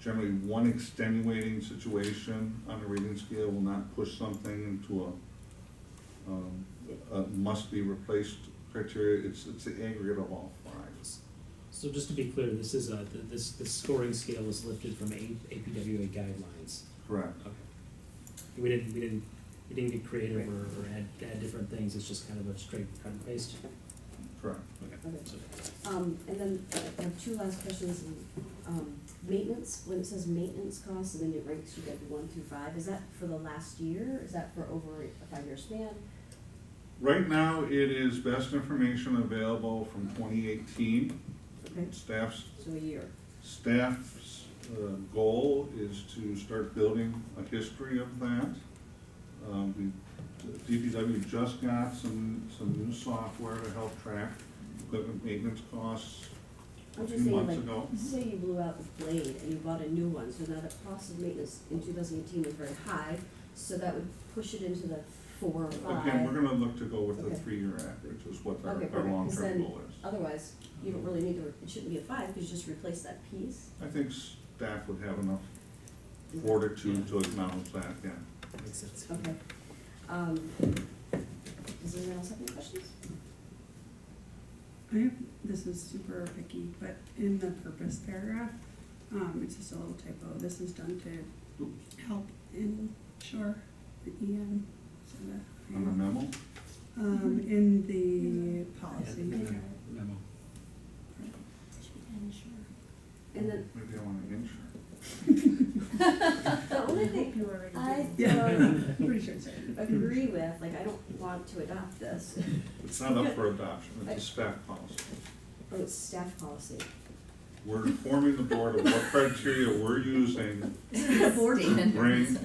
generally one extenuating situation on the rating scale will not push something into a must-be replaced criteria. It's the aggregate of all five. So just to be clear, this is this scoring scale is lifted from APWA guidelines. Correct. Okay. We didn't get creative or add different things. It's just kind of a straight cut and paste. Correct. Okay. Okay. So, And then I have two last questions. Maintenance, when it says maintenance costs and then it ranks you get 1 through 5, is that for the last year? Is that for over a 5-year span? Right now, it is best information available from 2018. Okay. Staff's So a year. goal is to start building a history of that. DPW just got some new software to help track equipment maintenance costs a I'm few just saying, months like, ago. say you blew out the blade and you bought a new one, so now the cost of maintenance in 2018 was very high, so that would push it into the 4 or 5. Again, we're gonna look to go with the Okay. 3-year average is what our Okay, perfect, 'cause long-term then goal is. otherwise, you don't really need to, it shouldn't be a 5, because you just replace that piece. I think staff would have enough fortitude to acknowledge that, yeah. makes sense. Okay. Does anyone else have any questions? This is super picky, but in the purpose paragraph, it's just a little typo. This is done to help ensure the EN, so that. On the memo? In the policy. Memo. And then, Maybe I want to insure. the only thing You already I Yeah, don't pretty sure it's there. agree with, like, I don't want to adopt this. It's not up for adoption, it's a staff policy. Oh, it's staff policy. We're informing the board of what criteria we're using to bring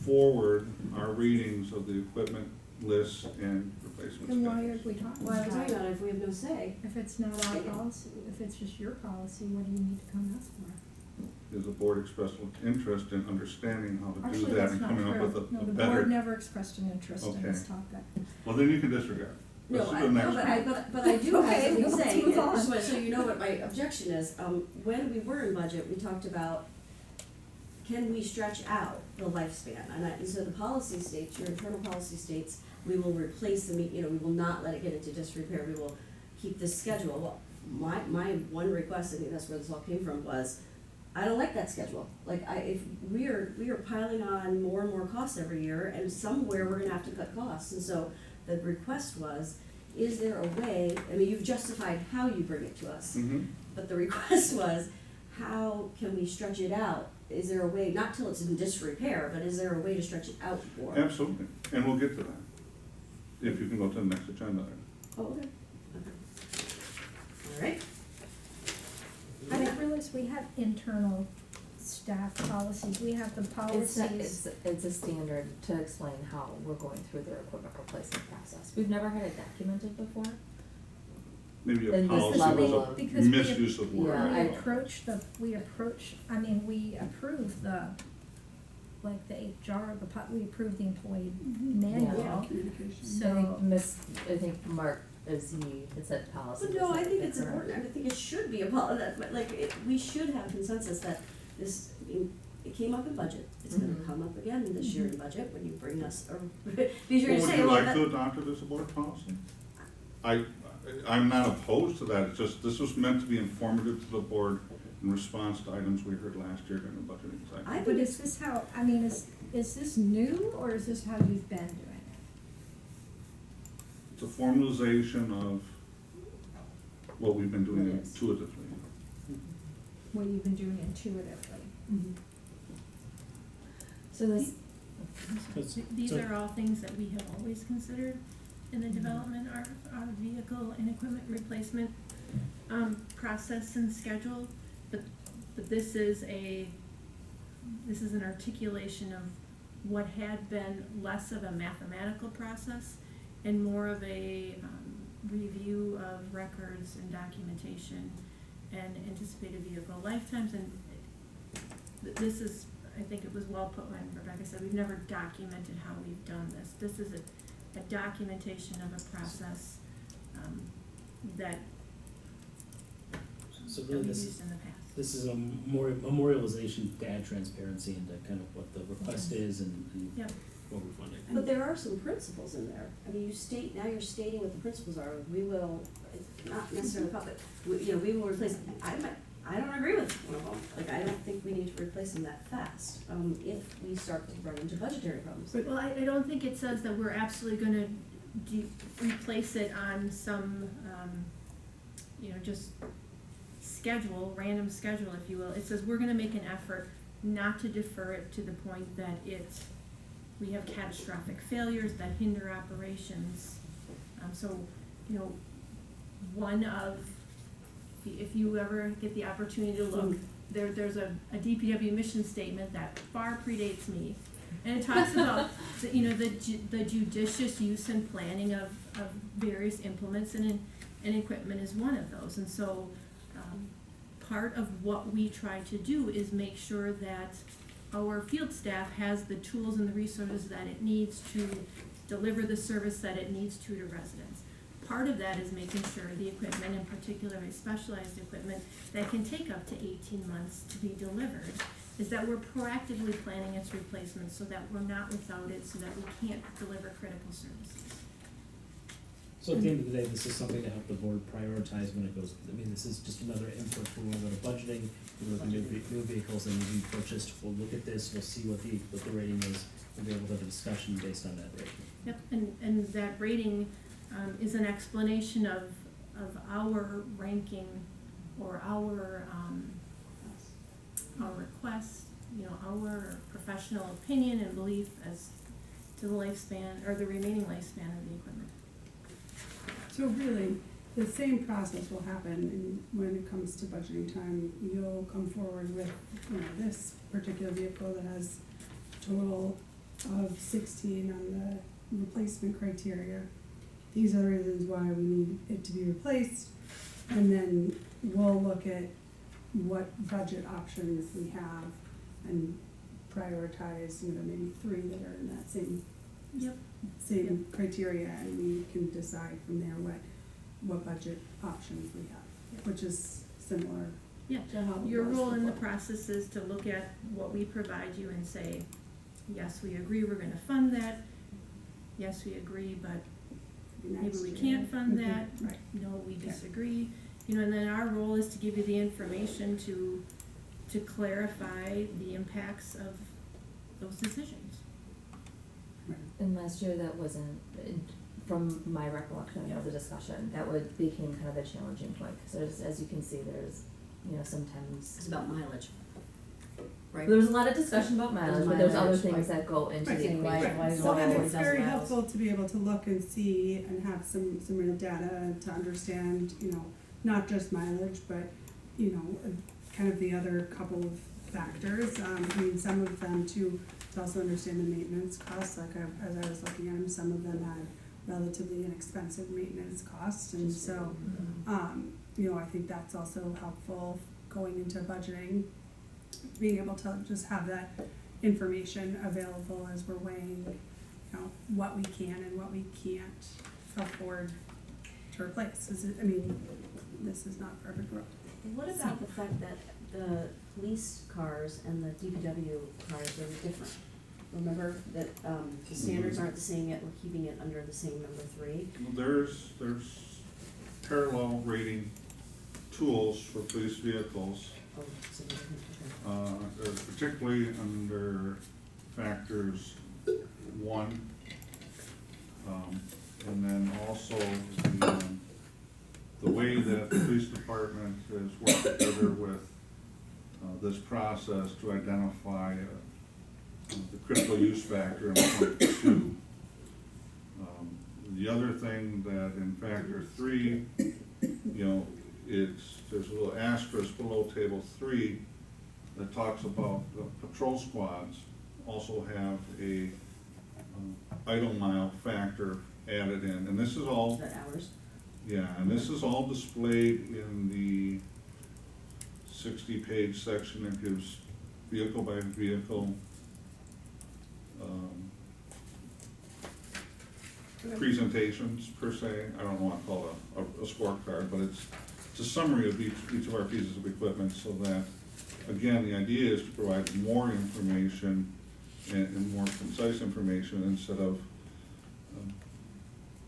forward our readings of the equipment lists and replacement Then why schedules. are we talking Well, I'm talking about it? about if we have no say. If it's not our policy, if it's just your policy, what do you need to come up for? Is the board expressed interest in understanding how to do Actually, that that's and not coming up true. with a No, the better? board never expressed an interest in this Okay. topic. Well, then you can disregard. No, Let's do I, the no, next but one. I do have Okay, something to let's say, move and on. just so you know what my objection is, when we were in budget, we talked about, can we stretch out the lifespan? And so the policy states, your internal policy states, we will replace the, we will not let it get into disrepair, we will keep this schedule. Well, my one request, I think that's where this all came from, was, I don't like that schedule. Like, if we are piling on more and more costs every year, and somewhere we're gonna have to cut costs. And so the request was, is there a way, I mean, you've justified how you bring it to us, Mhm. but the request was, how can we stretch it out? Is there a way, not till it's in disrepair, but is there a way to stretch it out more? Absolutely, and we'll get to that. If you can go to the next agenda item. Oh, okay. All right. I didn't realize we had internal staff policies. We have the policies. It's a standard to explain how we're going through their equipment replacement process. We've never had it documented before. Maybe a And this policy level was a of- Because we- misuse of word. Yeah, We approach, we approve we approve the employee manual. Yeah. Communication. I think Mark, as he had said policy. But no, was I think not it's correct. important, I think it should be a that, but like, we should have consensus that this, it came up in budget, it's gonna Mhm. come up again this year in budget when you bring us, or, because you're gonna Would say, you well, like that. to adopt it as a board policy? I'm not opposed to that, it's just, this was meant to be informative to the board in response to items we heard last year during the budgeting cycle. I But think is this how, is this new, or is this how you've been doing it? It's a formalization of what we've been doing It is. intuitively. What you've been doing intuitively? So this, These So- are all things that we have always considered in the development of our vehicle and equipment replacement process and schedule, but this is an articulation of what had been less of a mathematical process and more of a review of records and documentation and anticipated vehicle lifetimes. And this is, I think it was well put when Rebecca said, we've never documented how we've done this. This is a documentation of a process that So that really we've this used in the past. This is a memorialization to add transparency into kind of what the request is and Yep. what we're funding. But there are some principles in there. I mean, now you're stating what the principles are. We will, it's not necessarily public, we will replace, I don't agree with one of them. Like, I don't think we need to replace them that fast, if we start to run into budgetary problems. Well, I don't think it says that we're absolutely gonna replace it on some, just random schedule, if you will. It says we're gonna make an effort not to defer it to the point that we have catastrophic failures that hinder operations. If you ever get the opportunity to look, there's a DPW mission statement that far predates me. And it talks about, the judicious use and planning of various implements and equipment is one of those. And so, part of what we try to do is make sure that our field staff has the tools and the resources that it needs to deliver the service that it needs to residents. Part of that is making sure the equipment, in particular specialized equipment, that can take up to 18 months to be delivered, is that we're proactively planning its replacement so that we're not without it, so that we can't deliver critical services. So at the end of the day, this is something to help the board prioritize when it goes, this is just another input when we go to budgeting, we look at new vehicles and we purchased, we'll look at this, we'll see what the rating is, we'll be able to have a discussion based on that rating. Yep, and that rating is an explanation of our ranking or our request, our professional opinion and belief as to the lifespan or the remaining lifespan of the equipment. So really, the same process will happen when it comes to budgeting time. You'll come forward with, this particular vehicle that has a total of 16 on the replacement criteria. These are the reasons why we need it to be replaced. And then we'll look at what budget options we have and prioritize, maybe 3 that are in that same criteria, and we can decide from there what budget options we have, which is similar Yeah, to how it your was role in the before. process is to look at what we provide you and say, yes, we agree, we're gonna fund that. Yes, we agree, but maybe Next we year. can't fund Mhm. that. Right. No, we disagree. And then our role is to give you the information to clarify the impacts of those decisions. And last year, that wasn't, from my recollection of the discussion, became kind of a challenging point, because as you can see, there's, sometimes. It's about mileage, right? There's a lot of discussion about mileage, but there's other mileage, things like- that go into the Right. equation. Why- So, and why it's does very that? helpful to be able to look and see and have some real data to understand, not just mileage, but, kind of the other couple of factors. Some of them too, to also understand the maintenance costs, like as I was looking at them, some of them had relatively inexpensive maintenance costs, and so, I think that's also helpful going into budgeting, being able to just have that information available as we're weighing, what we can and what we can't afford to replace. This is not a perfect world. What about the fact that the police cars and the DPW cars are different? Remember that, the standards aren't the same, yet we're keeping it under the same number 3? There's parallel rating tools for police vehicles, Oh, significant, particularly under factors 1, and then also the way that the police department has worked together with this process to identify the critical use factor in point 2. The other thing that in factor 3, there's a little asterisk below table 3 that talks about the patrol squads also have a idle mile factor added in, and this is all, Is that hours? yeah, and this is all displayed in the 60-page section that gives vehicle by vehicle presentations per se. I don't know what to call a scorecard, but it's a summary of each of our pieces of equipment, so that, again, the idea is to provide more information and more concise information instead of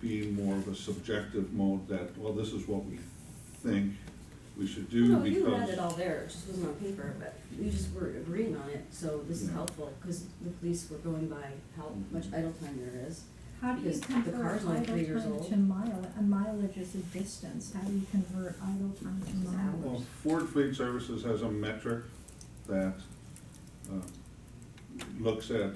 being more of a subjective mode that, well, this is what we think we should do No, because. you had it all there, it just wasn't on paper, but we just were agreeing on it, so this is Yeah. helpful, because the police were going by how much idle time there is. How do you Because the convert car's only 3 years idle time old. to mile, a mileage is a distance, how do you convert idle time to It's mileage? Well, Ford Fleet Services has a metric that looks at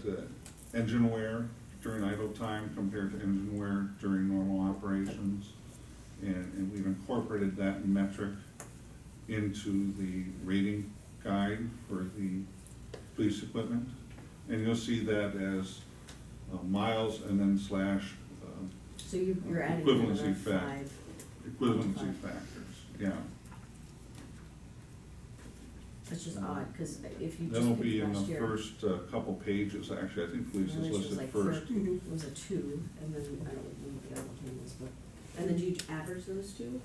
engine wear during idle time compared to engine wear during normal operations. And we've incorporated that metric into the rating guide for the police equipment. And you'll see that as miles and then slash So you're adding Equivalency another fact. 5. equivalency factors, yeah. That's just odd, because if you just That'll picked be in the last year. first couple pages, actually, I think police is mileage was listed like first. 13, it was a 2, and then, I don't know what the idle time was, but, and then do you average those two,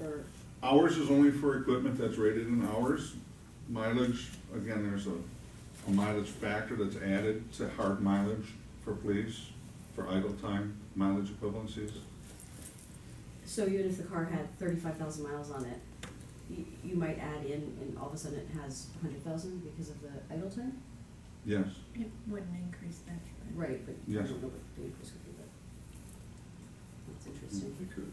or? Hours is only for equipment that's rated in hours. Mileage, again, there's a mileage factor that's added to hard mileage for police, for idle time mileage equivalencies. So even if the car had 35,000 miles on it, you might add in, and all of a sudden it has 100,000 because of the idle time? Yes, It wouldn't increase that. Right, but I Yes. don't know what the increase would be, but that's interesting. we could,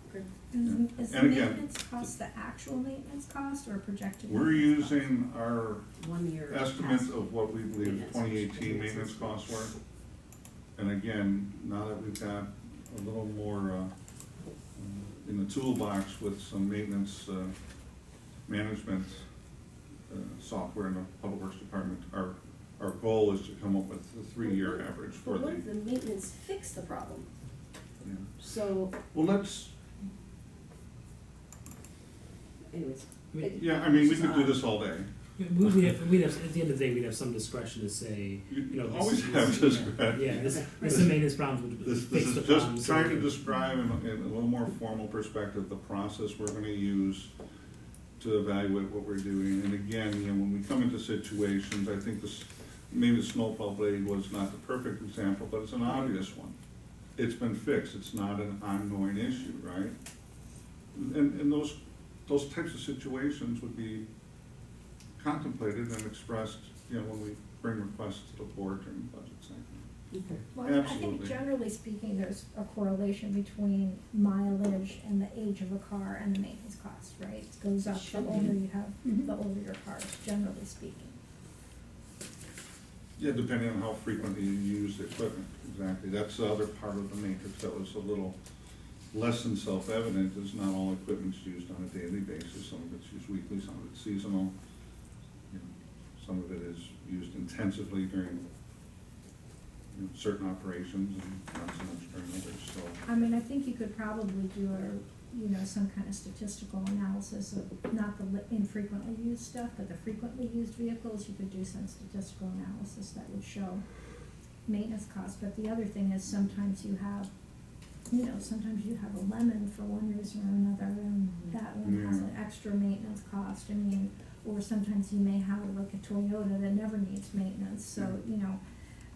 Okay. Is the And again, maintenance cost the actual maintenance cost or projected? we're maintenance cost? using our 1 year. estimates past of what we believe maintenance. 2018 maintenance costs were. And again, now that we've got a little more in the toolbox with some maintenance management software in the Public Works Department, our goal is to come up with a 3-year average for But the. what if the maintenance fixed the problem? Yeah. So, Well, let's, anyways. I mean, yeah, I mean, we could do this all day. we'd have, at the end of the day, we'd have some discretion to say, you know, this Always is- have discretion. Yeah, this is the maintenance problems, would This fix the is problems. just trying to describe in a little more formal perspective, the process we're gonna use to evaluate what we're doing. And again, you know, when we come into situations, I think this, maybe the snowplow blade was not the perfect example, but it's an obvious one. It's been fixed, it's not an ongoing issue, right? And those types of situations would be contemplated and expressed, you know, when we bring requests to the board during the budget cycle. Okay. Well, I Absolutely. think generally speaking, there's a correlation between mileage and the age of a car and the maintenance cost, right? It goes up the Should be. older you have, Mhm. the older your car is, generally speaking. Yeah, depending on how frequently you use the equipment, exactly. That's the other part of the matrix that was a little less than self-evident, is not all equipment's used on a daily basis. Some of it's used weekly, some of it's seasonal. You know, some of it is used intensively during, you know, certain operations and not so much during others, so. I mean, I think you could probably do some kind of statistical analysis of not the infrequently used stuff, but the frequently used vehicles. You could do some statistical analysis that would show maintenance costs. But the other thing is sometimes you have a lemon for one reason or another, and that one has an extra maintenance cost. I mean, or sometimes you may have like a Toyota that never needs maintenance, so, you know,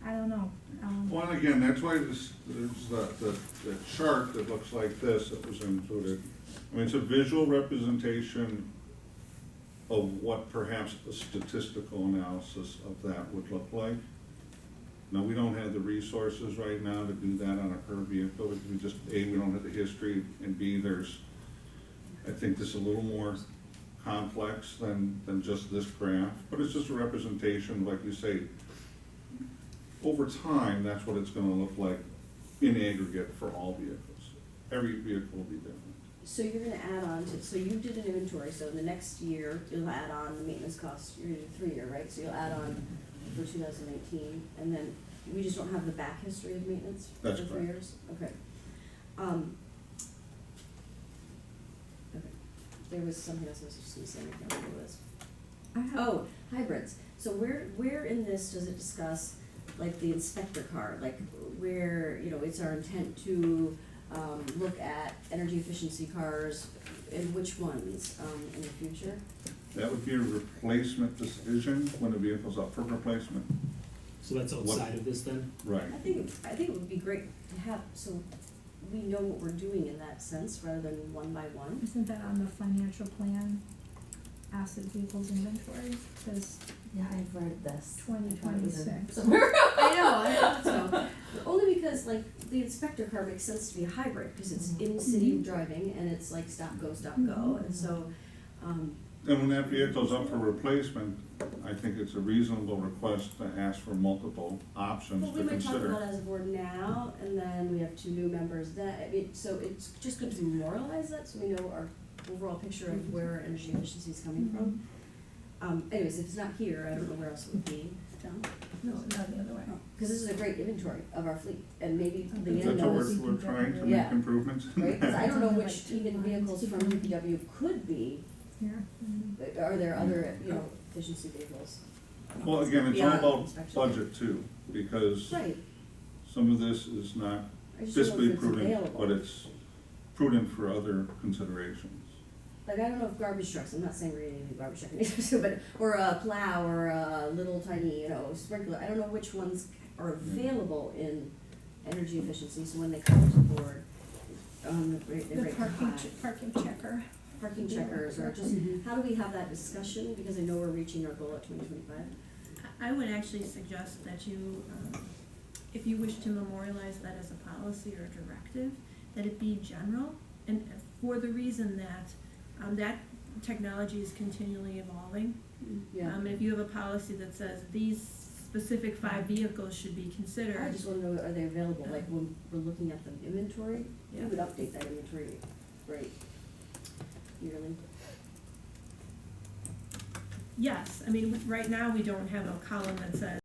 I don't know. Well, and again, that's why there's the chart that looks like this that was included. I mean, it's a visual representation of what perhaps a statistical analysis of that would look like. Now, we don't have the resources right now to do that on a per vehicle, because we just, A, we don't have the history, and B, I think this is a little more complex than just this graph, but it's just a representation, like you say, over time, that's what it's gonna look like in aggregate for all vehicles. Every vehicle will be different. So you're gonna add on to, so you did an inventory, so in the next year, you'll add on the maintenance costs, you're gonna do 3-year, right? So you'll add on for 2018, and then we just don't have the back history of maintenance for That's 3 correct. years? Okay. Okay. There was something else I was just gonna say, I can't remember what it was. I have, Oh, hybrids. So where in this does it discuss, like, the inspector car? Like, where, you know, it's our intent to, look at energy efficiency cars, and which ones, in the future? That would be a replacement decision when the vehicle's up for replacement. So that's outside of this then? Right. I think it would be great to have, so we know what we're doing in that sense, rather than one by one. Isn't that on the financial plan, asset vehicles inventory, says Yeah, I've read this. 2026. Somewhere. I know, so, only because like, the inspector car makes sense to be a hybrid, because it's in city driving, and it's like stop, go, and so, And when that vehicle's up for replacement, I think it's a reasonable request to ask for multiple options well, to we might talk consider. about it as a board now, and then we have 2 new members then, I mean, so it's just good to memorialize that, so we know our overall picture of where our energy efficiency is coming from. Anyways, if it's not here, I don't know where else it would be, Down. No, no, the other way. because this is a great inventory of our fleet, and maybe Okay. Leanne That's what knows, we're trying to make Yeah. improvements in right, because I that. don't know Like which 2 even lines, vehicles 2 from lines. DPW could be, Here. are there other, efficiency vehicles? Well, again, it's all Beyond about inspection. budget too, because Right, some of this is not I just don't know fiscally if it's prudent, available. but it's prudent for other considerations. Like, I don't know if garbage trucks, I'm not saying we're gonna do garbage truck anytime soon, but, or a plow, or a little tiny, sprinkler, I don't know which ones are available in energy efficiency, so when they come to the board, they The rate parking, high. parking checker. Parking checkers, or just, how do we have that discussion, because I know we're reaching our goal at 2025. I would actually suggest that you, if you wish to memorialize that as a policy or a directive, that it be general, and for the reason that, that technology is continually evolving. Yeah, If you have a policy that says these specific 5 vehicles should be I considered, just wanna know, are they available, like, when we're looking at the inventory, we Yeah. would update that inventory, right, yearly. yes, I mean, right now, we don't have a column that says